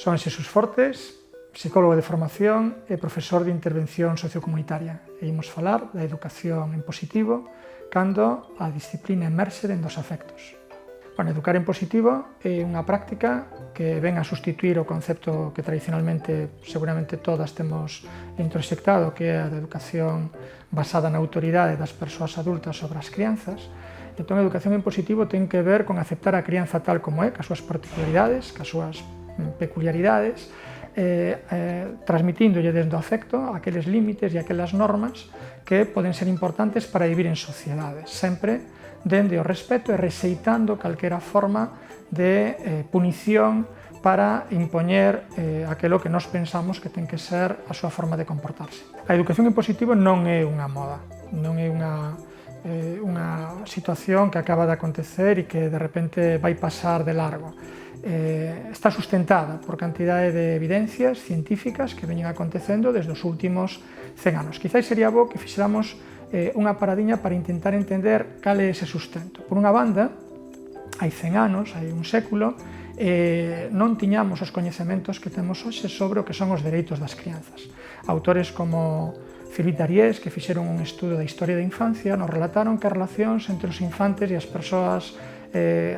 Son Xesús Fortes, psicólogo de formación e profesor de intervención sociocomunitaria. E imos falar da educación en positivo cando a disciplina emerxe dentro dos afectos. Bueno, educar en positivo é unha práctica que ven a sustituir o concepto que tradicionalmente seguramente todas temos introxectado, que é a de educación basada na autoridade das persoas adultas sobre as crianzas. Entón, a educación en positivo ten que ver con aceptar a crianza tal como é, cas súas particularidades, cas súas peculiaridades, transmitíndolle desde o afecto aqueles límites e aquelas normas que poden ser importantes para vivir en sociedade, sempre dende o respeto e rexeitando calquera forma de punición para impoñer aquelo que nós pensamos que ten que ser a súa forma de comportarse. A educación en positivo non é unha moda, non é unha situación que acaba de acontecer e que de repente vai pasar de largo. Está sustentada por cantidade de evidencias científicas que veñen acontecendo desde os últimos 100 anos. Quizás sería bo que fixéramos unha paradiña para intentar entender cal é ese sustento. Por unha banda, hai 100 anos, hai un século, non tiñamos os coñecementos que temos hoxe sobre o que son os dereitos das crianzas. Autores como Philippe Darriès, que fixeron un estudo da historia da infancia, nos relataron que as relacións entre os infantes e as persoas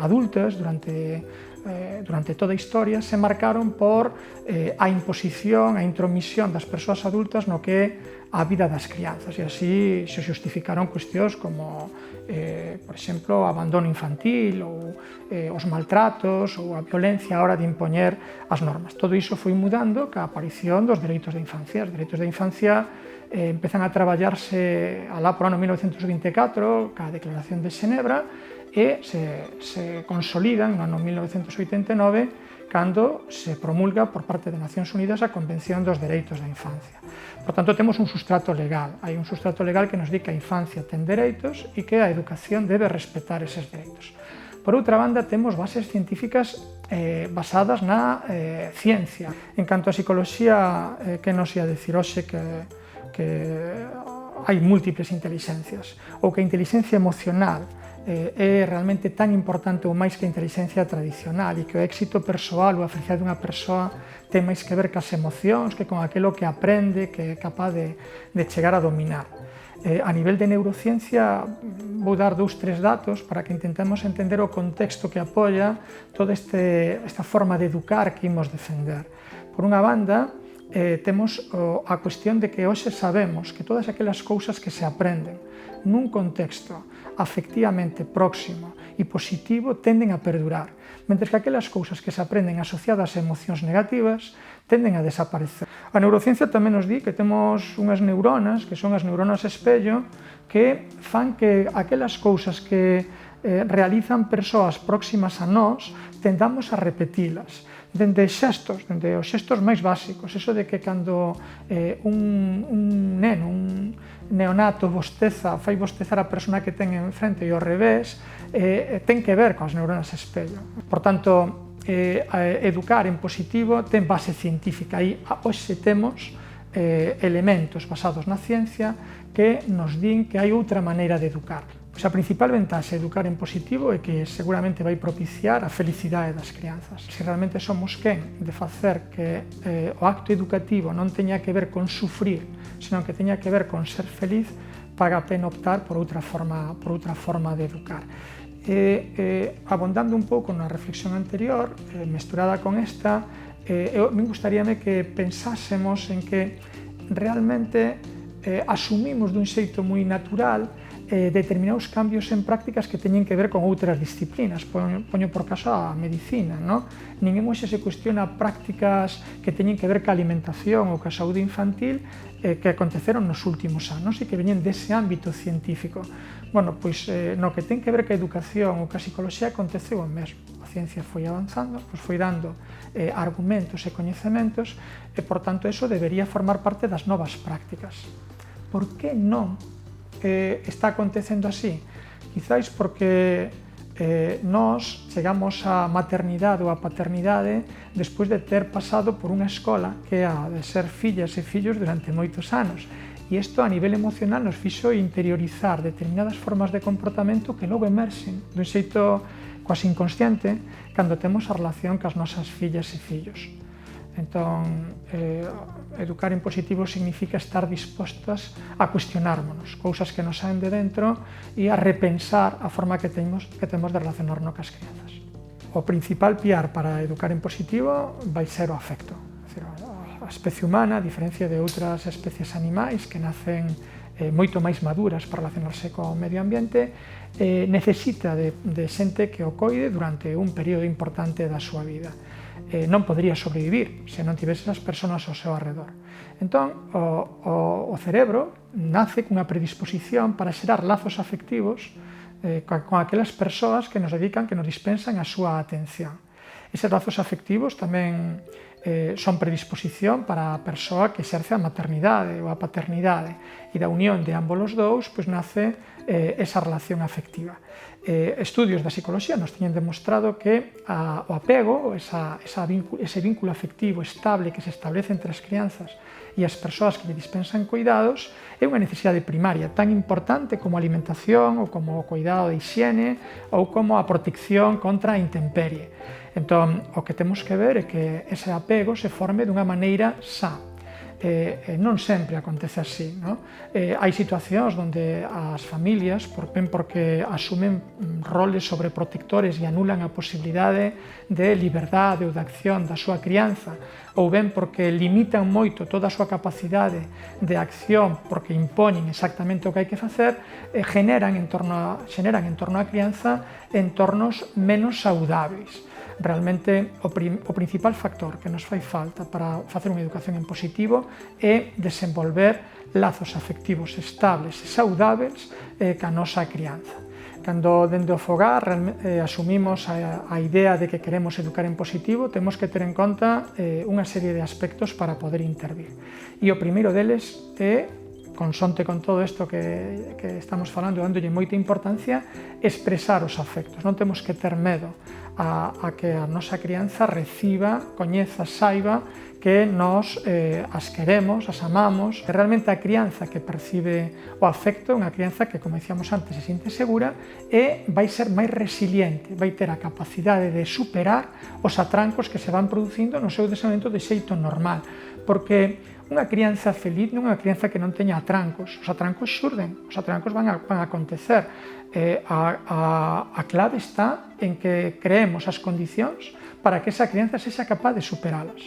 adultas durante toda a historia se marcaron por a imposición, a intromisión das persoas adultas no que é a vida das crianzas, e así se justificaron cuestións como, por exemplo, o abandono infantil ou os maltratos ou a violencia a hora de impoñer as normas. Todo iso foi mudando ca aparición dos dereitos da infancia. Os dereitos da infancia empezan a traballarse alá por ano 1924 ca Declaración de Xenebra e se consolidan no ano 1989 cando se promulga por parte de Nacións Unidas a Convención dos Dereitos da Infancia. Por tanto, temos un sustrato legal. Hai un sustrato legal que nos di que a infancia ten dereitos e que a educación debe respetar eses dereitos. Por outra banda, temos bases científicas basadas na ciencia. En canto a psicoloxía, que nos ia dicir hoxe que hai múltiples intelixencias, ou que a intelixencia emocional é realmente tan importante ou máis que a intelixencia tradicional e que o éxito persoal ou a felicidade dunha persoa ten máis que ver cas emocións que con aquilo que aprende, que é capaz de chegar a dominar. A nivel de neurociencia, vou dar 2-3 datos para que intentemos entender o contexto que apoia toda esta forma de educar que imos defender. Por unha banda, temos a cuestión de que hoxe sabemos que todas aquelas cousas que se aprenden nun contexto afectivamente próximo e positivo tenden a perdurar, mentres que aquelas cousas que se aprenden asociadas a emocións negativas tenden a desaparecer. A neurociencia tamén nos di que temos unhas neuronas, que son as neuronas espello, que fan que aquelas cousas que realizan persoas próximas a nós tendamos a repetilas. Dende xestos, dende os xestos máis básicos, eso de que cando un neno, un neonato bosteza, fai bostezar a persona que ten enfrente e ao revés, ten que ver coas neuronas espello. Por tanto, educar en positivo ten base científica e hoxe temos elementos basados na ciencia que nos din que hai outra maneira de educar. A principal ventaxe de educar en positivo é que seguramente vai propiciar a felicidade das crianzas. Se realmente somos quen de facer que o acto educativo non teña que ver con sufrir, senón que teña que ver con ser feliz, paga a pena optar por outra forma de educar. Abondando un pouco na reflexión anterior, mesturada con esta, me gustaríame que pensásemos en que realmente asumimos dun xeito moi natural determinados cambios en prácticas que teñen que ver con outras disciplinas. Poño por caso a medicina, non? Ninguén hoxe se cuestiona prácticas que teñen que ver ca alimentación ou ca saúde infantil que aconteceron nos últimos anos e que veñen dese ámbito científico. Bueno, pois no que ten que ver ca educación ou ca psicoloxía aconteceu o mesmo. A ciencia foi avanzando, pois foi dando argumentos e coñecementos e, por tanto, eso debería formar parte das novas prácticas. Por que non está acontecendo así? Quizáis porque nós chegamos á maternidade ou á paternidade despois de ter pasado por unha escola que é a de ser fillas e fillos durante moitos anos. E isto a nivel emocional nos fixo interiorizar determinadas formas de comportamento que logo emerxen dun xeito quase inconsciente cando temos a relación cas nosas fillas e fillos. Entón, educar en positivo significa estar dispostas a cuestionármonos cousas que nos saen de dentro e a repensar a forma que temos de relacionarnos cas crianzas. O principal piar para educar en positivo vai ser o afecto. A especie humana, a diferencia de outras especies animais que nacen moito máis maduras para relacionarse co medio ambiente, necesita de xente que o coide durante un período importante da súa vida. Non podría sobrevivir se non tivese as persoas ao seu arredor. Entón, o cerebro nace cunha predisposición para xerar lazos afectivos con aquelas persoas que nos dedican, que nos dispensan a súa atención. Eses lazos afectivos tamén son predisposición para a persoa que exerce a maternidade ou a paternidade, e da unión de ambos os dous nace esa relación afectiva. Estudios da psicología nos teñen demostrado que o apego, ese vínculo afectivo estable que se establece entre as crianzas e as persoas que lle dispensan cuidados é unha necesidade primaria, tan importante como a alimentación ou como o cuidado de higiene ou como a protección contra a intemperie. Entón, o que temos que ver é que ese apego se forme dunha maneira sá. Non sempre acontece así, non? Hai situacións onde as familias, ben porque asumen roles sobreprotectores e anulan a posibilidade de liberdade ou de acción da súa crianza, ou ben porque limitan moito toda a súa capacidade de acción porque impoñen exactamente o que hai que facer, xeneran en torno á crianza entornos menos saudáveis. Realmente o principal factor que nos fai falta para facer unha educación en positivo é desenvolver lazos afectivos estables e saudáveis ca nosa crianza. Cando dende o fogar asumimos a idea de que queremos educar en positivo, temos que ter en conta unha serie de aspectos para poder intervir. E o primeiro deles é, consonte con todo isto que estamos falando, dándolle moita importancia, expresar os afectos. Non temos que ter medo a que a nosa crianza reciba, coñeza, saiba que nós as queremos, as amamos, que realmente a crianza que percibe o afecto é unha crianza que, como dicíamos antes, se siente segura e vai ser máis resiliente, vai ter a capacidade de superar os atrancos que se van producindo no seu desenvolvemento de xeito normal, porque unha crianza feliz non é unha crianza que non teña atrancos. Os atrancos xurden, os atrancos van a acontecer. A clave está en que creemos as condicións para que esa crianza sexa capaz de superalas.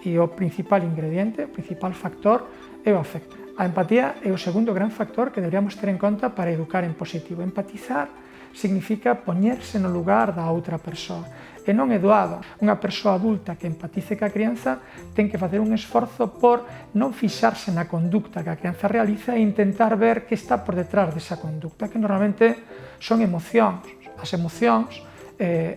E o principal ingrediente, o principal factor é o afecto. A empatía é o segundo gran factor que deberíamos ter en conta para educar en positivo. Empatizar significa poñerse no lugar da outra persoa. E non é doado. Unha persoa adulta que empatice ca crianza ten que facer un esforzo por non fixarse na conducta que a crianza realiza e intentar ver que está por detrás desa conducta, que normalmente son emocións. As emocións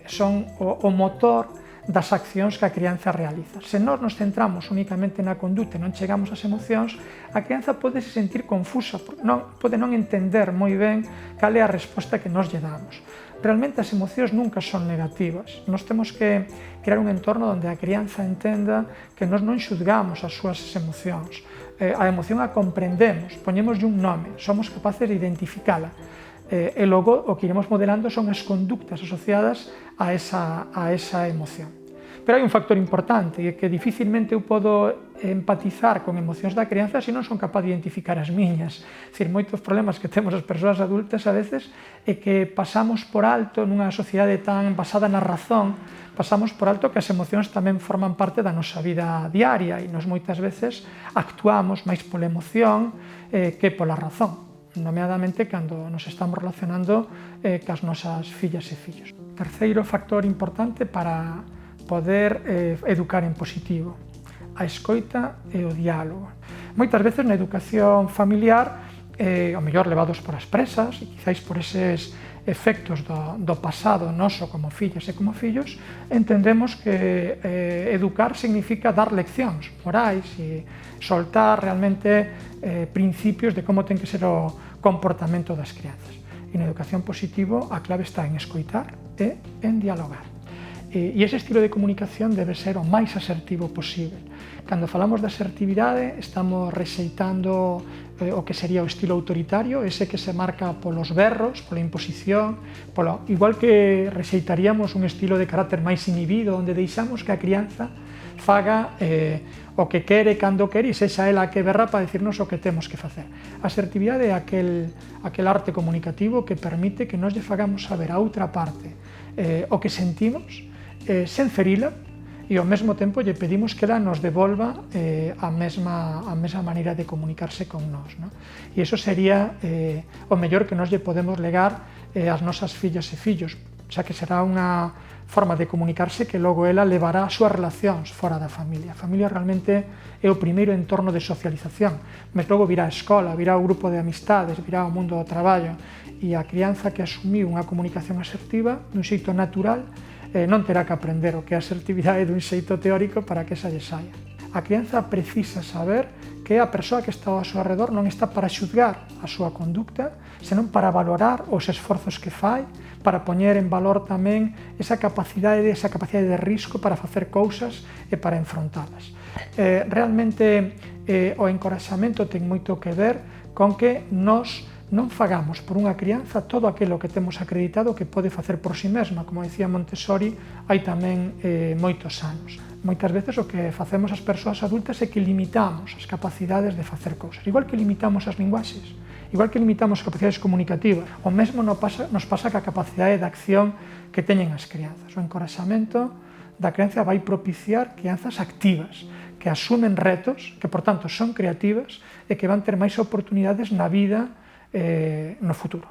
son o motor das accións que a crianza realiza. Se nós nos centramos únicamente na conduta e non chegamos ás emocións, a crianza pode se sentir confusa, pode non entender moi ben cal é a resposta que nós lle damos. Realmente as emocións nunca son negativas. Nós temos que crear un entorno onde a crianza entenda que nós non xudgamos as súas emocións. A emoción a comprendemos, poñémoslle un nome, somos capaces de identificala. E logo o que iremos modelando son as conductas asociadas a esa emoción. Pero hai un factor importante, e que dificilmente eu podo empatizar con emocións da crianza se non son capaz de identificar as miñas. É dicir, moitos problemas que temos as persoas adultas a veces é que pasamos por alto nunha sociedade tan basada na razón, pasamos por alto que as emocións tamén forman parte da nosa vida diaria e nos moitas veces actuamos máis pola emoción que pola razón, nomeadamente cando nos estamos relacionando cas nosas fillas e fillos. Terceiro factor importante para poder educar en positivo, a escoita e o diálogo. Moitas veces na educación familiar, ao mellor levados por as presas, e quizáis por eses efectos do pasado noso como fillas e como fillos, entendemos que educar significa dar leccións morais e soltar realmente principios de como ten que ser o comportamento das crianzas. E na educación positivo a clave está en escoitar e en dialogar. E ese estilo de comunicación debe ser o máis asertivo posible. Cando falamos de asertividade, estamos rexeitando o que sería o estilo autoritario, ese que se marca polos berros, pola imposición, igual que rexeitaríamos un estilo de carácter máis inhibido, onde deixamos que a crianza faga o que quere cando quere e sexa ela a que berra para decirnos o que temos que facer. A asertividade é aquel arte comunicativo que permite que nos lle fagamos saber a outra parte o que sentimos sen ferila, e ao mesmo tempo lle pedimos que ela nos devolva a mesma maneira de comunicarse con nós. E iso sería o mellor que nos lle podemos legar ás nosas fillas e fillos, xa que será unha forma de comunicarse que logo ela levará as súas relacións fora da familia. A familia realmente é o primeiro entorno de socialización, mas logo virá a escola, virá o grupo de amistades, virá o mundo do traballo, e a crianza que asumiu unha comunicación asertiva dun xeito natural non terá que aprender o que é a asertividade dun xeito teórico para que esa lle saia. A crianza precisa saber que a persoa que está ao seu alrededor non está para xuzgar a súa conducta, senón para valorar os esforzos que fai, para poñer en valor tamén esa capacidade de risco para facer cousas e para enfrontalas. Realmente o encoraxamento ten moito que ver con que nós non fagamos por unha crianza todo aquilo que temos acreditado que pode facer por si mesma. Como dicía Montessori, hai tamén moitos anos. Moitas veces o que facemos as persoas adultas é que limitamos as capacidades de facer cousas. Igual que limitamos as linguaxes, igual que limitamos as capacidades comunicativas, o mesmo nos pasa ca capacidade de acción que teñen as crianzas. O encoraxamento da crianza vai propiciar crianzas activas, que asumen retos, que por tanto son creativas e que van ter máis oportunidades na vida no futuro.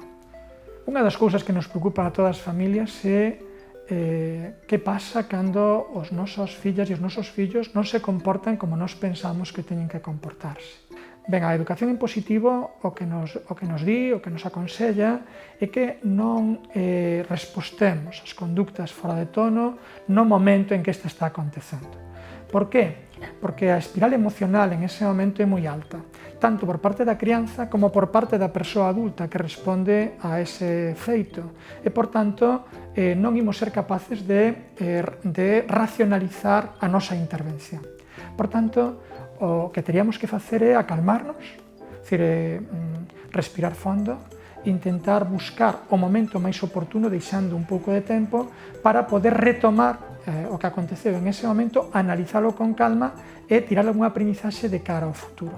Unha das cousas que nos preocupa a todas as familias é que pasa cando os nosos fillas e os nosos fillos non se comportan como nós pensamos que teñen que comportarse. Ben, a educación en positivo o que nos di, o que nos aconsella é que non respostemos as conductas fora de tono no momento en que esta está acontecendo. Por qué? Porque a espiral emocional en ese momento é moi alta, tanto por parte da crianza como por parte da persoa adulta que responde a ese feito. E, por tanto, non imos ser capaces de racionalizar a nosa intervención. Por tanto, o que teríamos que facer é acalmarnos, respirar fondo, intentar buscar o momento máis oportuno, deixando un pouco de tempo para poder retomar o que aconteceu en ese momento, analizalo con calma e tirar algunha aprendizaxe de cara ao futuro.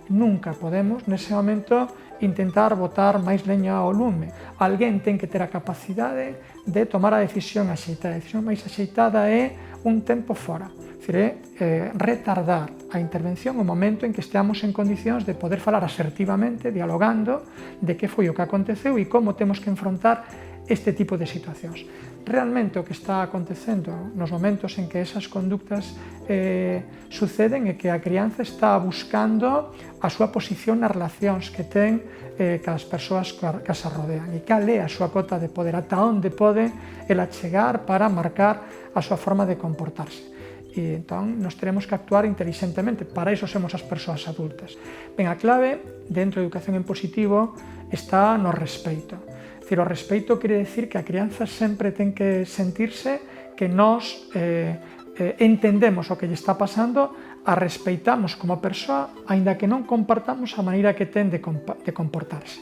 Nunca podemos, nese momento, intentar botar máis leña ao lume. Alguén ten que ter a capacidade de tomar a decisión axeitada. A decisión máis axeitada é un tempo fora. Retardar a intervención o momento en que esteamos en condicións de poder falar asertivamente, dialogando, de que foi o que aconteceu e como temos que enfrontar este tipo de situacións. Realmente o que está acontecendo nos momentos en que esas conductas suceden é que a crianza está buscando a súa posición nas relacións que ten cas persoas que a rodean e cal é a súa cota de poder, ata onde pode ela chegar para marcar a súa forma de comportarse. E entón nos teremos que actuar inteligentemente, para iso somos as persoas adultas. Ben, a clave dentro da educación en positivo está no respeito. O respeito quere decir que a crianza sempre ten que sentirse que nós entendemos o que lle está pasando, a respeitamos como persoa, aínda que non compartamos a maneira que ten de comportarse.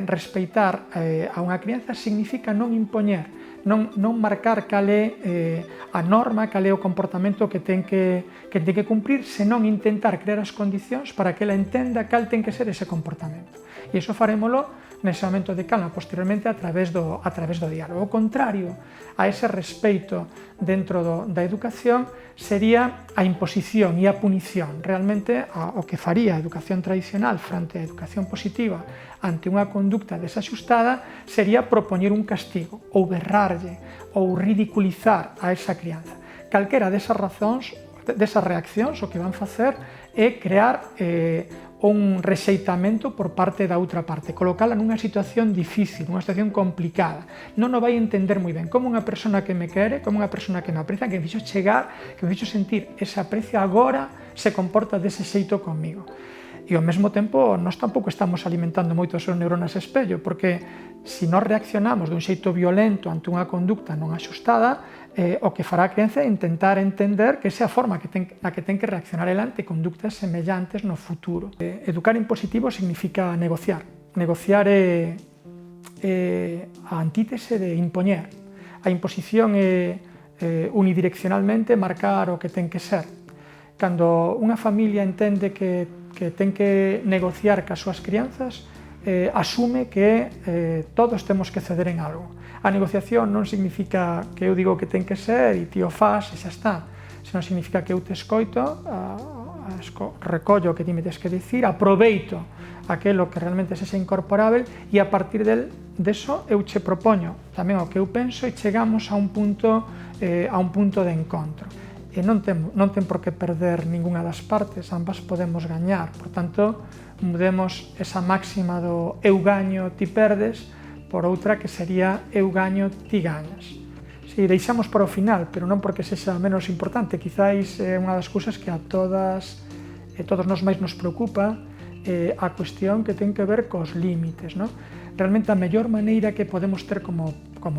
Respeitar a unha crianza significa non impoñer, non marcar cal é a norma, cal é o comportamento que ten que cumprir, senón intentar crear as condicións para que ela entenda cal ten que ser ese comportamento. E iso farémolo nese momento de calma, posteriormente a través do diálogo. O contrario a ese respeito dentro da educación sería a imposición e a punición. Realmente o que faría a educación tradicional frente á educación positiva ante unha conducta desaxustada sería propoñer un castigo, ou berrarlle, ou ridiculizar a esa crianza. Calquera desas reaccións o que van facer é crear un rexeitamento por parte da outra parte, colocala nunha situación difícil, nunha situación complicada. Non o vai entender moi ben, como unha persona que me quere, como unha persona que me aprecia, que me fixo chegar, que me fixo sentir ese aprecio, agora se comporta dese xeito conmigo. E ao mesmo tempo, nós tampouco estamos alimentando moito as súas neuronas espello, porque se nós reaccionamos dun xeito violento ante unha conducta non axustada, o que fará a crianza é intentar entender que esa é a forma na que ten que reaccionar ela ante conductas semellantes no futuro. Educar en positivo significa negociar. Negociar é a antítese de impoñer. A imposición é unidireccionalmente marcar o que ten que ser. Cando unha familia entende que ten que negociar cas súas crianzas, asume que todos temos que ceder en algo. A negociación non significa que eu digo que ten que ser e ti o fas e xa está, senón significa que eu te escoito, recollo o que ti me tes que dicir, aproveito aquilo que realmente sexa incorporável e a partir deso eu che propoño tamén o que eu penso e chegamos a un punto de encontro. E non ten por que perder ningunha das partes, ambas podemos gañar. Por tanto, mudemos esa máxima do eu gaño, ti perdes, por outra que sería eu gaño, ti gañas. Si, deixamos para o final, pero non porque sexa menos importante, quizáis é unha das cousas que a todos nós máis nos preocupa, a cuestión que ten que ver cos límites, non? Realmente a mellor maneira que podemos ter como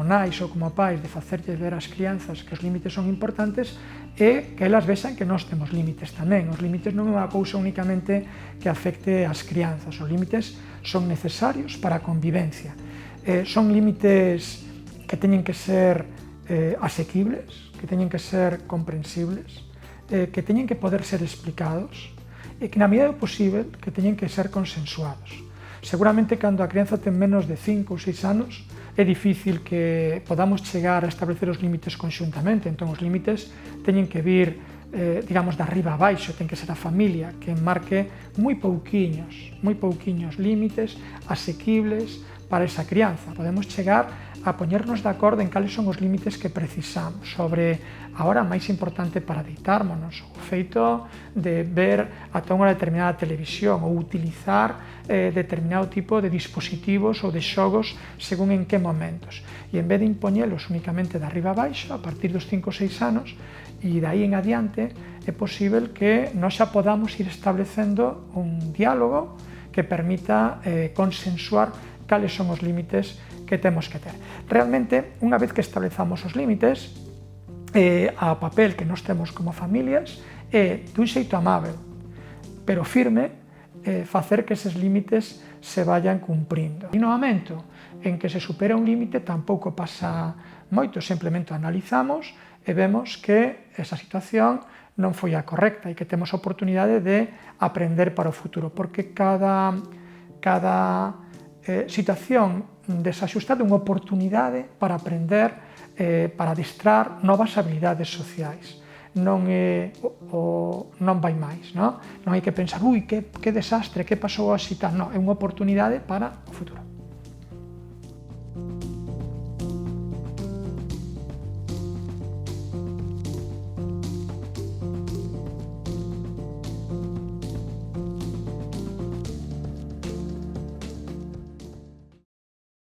nais ou como pais de facerlle ver ás crianzas que os límites son importantes é que elas vexan que nós temos límites tamén. Os límites non é unha cousa únicamente que afecte ás crianzas, os límites son necesarios para a convivencia. Son límites que teñen que ser asequibles, que teñen que ser comprensibles, que teñen que poder ser explicados e que na medida do posible que teñen que ser consensuados. Seguramente cando a crianza ten menos de 5 ou 6 anos é difícil que podamos chegar a establecer os límites conxuntamente, entón os límites teñen que vir, digamos, de arriba a baixo, ten que ser a familia que marque moi pouquiños límites asequibles para esa crianza. Podemos chegar a poñernos de acordo en cales son os límites que precisamos sobre a hora máis importante para deitármonos, o feito de ver ata unha determinada televisión ou utilizar determinado tipo de dispositivos ou de xogos según en que momentos. E en vez de impoñelos únicamente de arriba a baixo, a partir dos 5 ou 6 anos, e de aí en adiante, é posible que nós xa podamos ir establecendo un diálogo que permita consensuar cales son os límites que temos que ter. Realmente, unha vez que establezamos os límites, a papel que nós temos como familias é, dun xeito amável, pero firme, facer que eses límites se vayan cumprindo. E no momento en que se supera un límite tampouco pasa moito, simplemente analizamos e vemos que esa situación non foi a correcta e que temos a oportunidade de aprender para o futuro, porque cada situación desaxustada é unha oportunidade para aprender, para adestrar novas habilidades sociais. Non vai máis, non hai que pensar, que desastre, que pasou así, tal. Non, é unha oportunidade para o futuro.